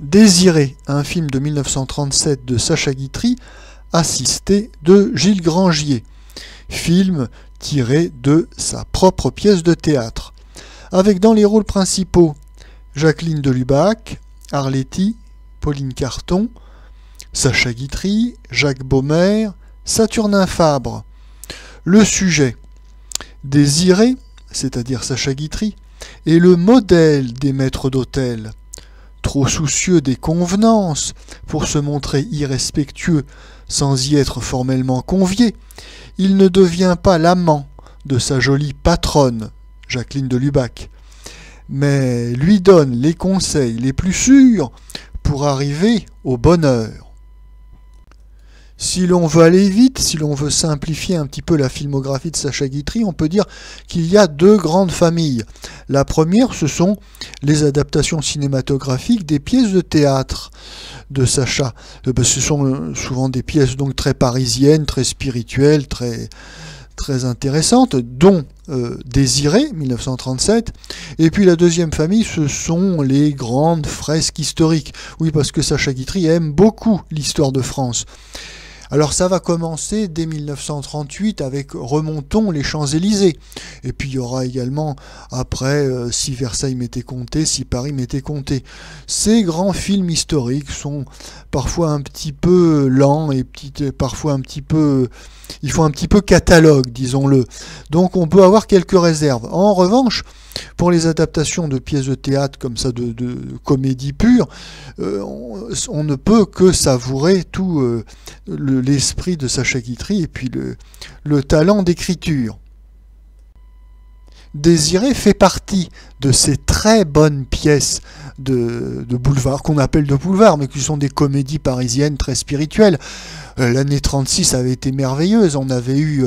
Désiré, un film de 1937 de Sacha Guitry, assisté de Gilles Grangier, film tiré de sa propre pièce de théâtre, avec dans les rôles principaux Jacqueline de Lubac, Arletty, Pauline Carton, Sacha Guitry, Jacques Baumer, Saturnin Fabre. Le sujet: Désiré, c'est-à-dire Sacha Guitry, est le modèle des maîtres d'hôtel. Trop soucieux des convenances pour se montrer irrespectueux sans y être formellement convié, il ne devient pas l'amant de sa jolie patronne, Jacqueline de Lubac, mais lui donne les conseils les plus sûrs pour arriver au bonheur. Si l'on veut aller vite, si l'on veut simplifier un petit peu la filmographie de Sacha Guitry, on peut dire qu'il y a deux grandes familles. La première, ce sont les adaptations cinématographiques des pièces de théâtre de Sacha. Ce sont souvent des pièces donc très parisiennes, très spirituelles, très intéressantes, dont Désiré, 1937. Et puis la deuxième famille, ce sont les grandes fresques historiques. Oui, parce que Sacha Guitry aime beaucoup l'histoire de France. Alors ça va commencer dès 1938 avec Remontons les Champs-Élysées. Et puis il y aura également après Si Versailles m'était compté, Si Paris m'était compté. Ces grands films historiques sont parfois un petit peu lents et parfois un petit peu... Ils font un petit peu catalogue, disons-le. Donc on peut avoir quelques réserves. En revanche, pour les adaptations de pièces de théâtre comme ça, de comédie pure, on ne peut que savourer tout l'esprit de Sacha Guitry et puis le talent d'écriture. Désiré fait partie de ces très bonnes pièces de boulevard, qu'on appelle de boulevard, mais qui sont des comédies parisiennes très spirituelles. L'année 36 avait été merveilleuse, on avait eu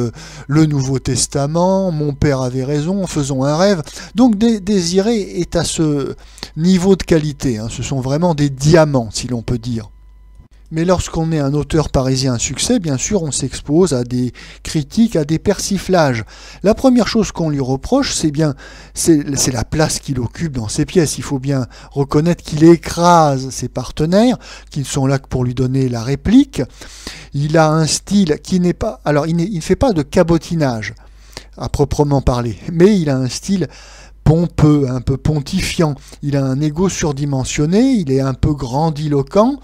le Nouveau Testament, Mon père avait raison, Faisons un rêve. Donc Désiré est à ce niveau de qualité, hein. Ce sont vraiment des diamants, si l'on peut dire. Mais lorsqu'on est un auteur parisien à succès, bien sûr, on s'expose à des critiques, à des persiflages. La première chose qu'on lui reproche, c'est la place qu'il occupe dans ses pièces. Il faut bien reconnaître qu'il écrase ses partenaires, qui ne sont là que pour lui donner la réplique. Il a un style qui n'est pas... Alors, il ne fait pas de cabotinage, à proprement parler, mais il a un style pompeux, un peu pontifiant. Il a un ego surdimensionné, il est un peu grandiloquent.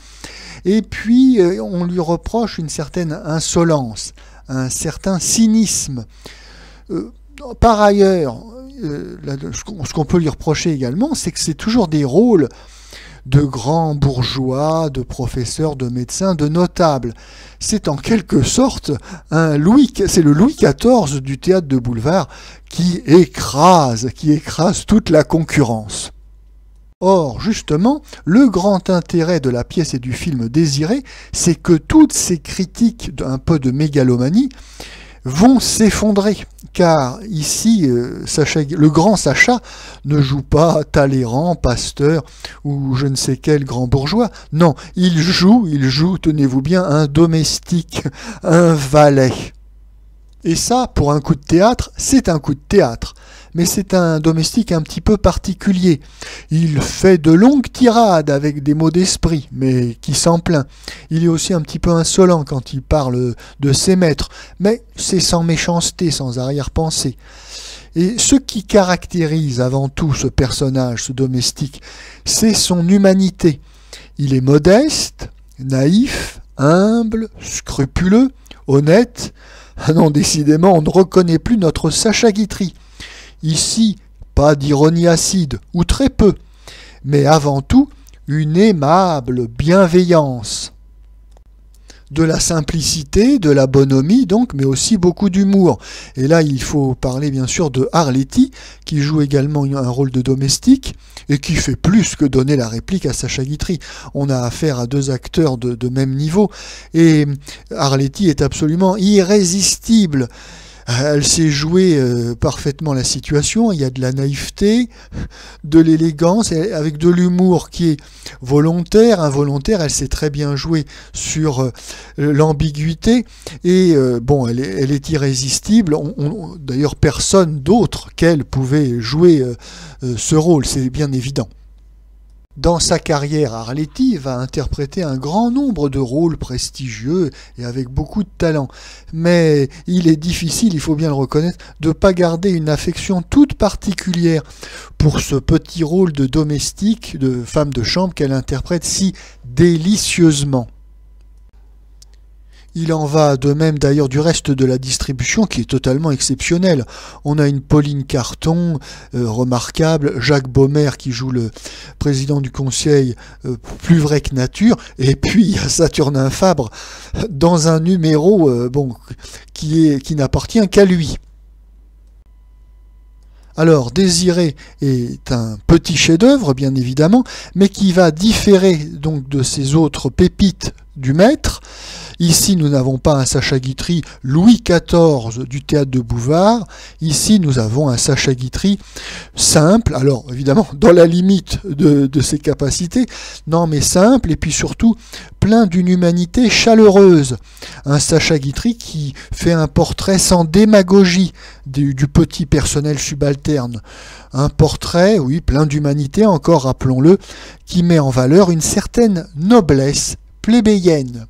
Et puis, on lui reproche une certaine insolence, un certain cynisme. Par ailleurs, ce qu'on peut lui reprocher également, c'est que c'est toujours des rôles de grands bourgeois, de professeurs, de médecins, de notables. C'est en quelque sorte c'est le Louis XIV du théâtre de boulevard qui écrase toute la concurrence. Or, justement, le grand intérêt de la pièce et du film Désiré, c'est que toutes ces critiques d'un peu de mégalomanie vont s'effondrer, car ici, le grand Sacha ne joue pas Talleyrand, Pasteur ou je ne sais quel grand bourgeois. Non, il joue, tenez-vous bien, un domestique, un valet. Et ça, pour un coup de théâtre, c'est un coup de théâtre. Mais c'est un domestique un petit peu particulier. Il fait de longues tirades avec des mots d'esprit, mais qui s'en plaint. Il est aussi un petit peu insolent quand il parle de ses maîtres, mais c'est sans méchanceté, sans arrière-pensée. Et ce qui caractérise avant tout ce personnage, ce domestique, c'est son humanité. Il est modeste, naïf, humble, scrupuleux, honnête. Ah non, décidément, on ne reconnaît plus notre Sacha Guitry. Ici, pas d'ironie acide, ou très peu, mais avant tout, une aimable bienveillance. De la simplicité, de la bonhomie donc, mais aussi beaucoup d'humour. Et là, il faut parler bien sûr de Arletty, qui joue également un rôle de domestique, et qui fait plus que donner la réplique à Sacha Guitry. On a affaire à deux acteurs de même niveau, et Arletty est absolument irrésistible. Elle sait jouer parfaitement la situation, il y a de la naïveté, de l'élégance, avec de l'humour qui est volontaire, involontaire, elle sait très bien jouer sur l'ambiguïté, et bon, elle est irrésistible, d'ailleurs personne d'autre qu'elle pouvait jouer ce rôle, c'est bien évident. Dans sa carrière, Arletty va interpréter un grand nombre de rôles prestigieux et avec beaucoup de talent. Mais il est difficile, il faut bien le reconnaître, de ne pas garder une affection toute particulière pour ce petit rôle de domestique, de femme de chambre qu'elle interprète si délicieusement. Il en va de même d'ailleurs du reste de la distribution qui est totalement exceptionnelle. On a une Pauline Carton remarquable, Jacques Baumer qui joue le président du conseil plus vrai que nature, et puis il y a Saturnin Fabre dans un numéro qui n'appartient qu'à lui. Alors, Désiré est un petit chef-d'œuvre, bien évidemment, mais qui va différer donc de ces autres pépites du maître. Ici, nous n'avons pas un Sacha Guitry Louis XIV du théâtre de Bouvard. Ici, nous avons un Sacha Guitry simple, alors évidemment dans la limite de ses capacités, non mais simple, et puis surtout plein d'une humanité chaleureuse. Un Sacha Guitry qui fait un portrait sans démagogie du petit personnel subalterne. Un portrait, oui, plein d'humanité, encore rappelons-le, qui met en valeur une certaine noblesse plébéienne.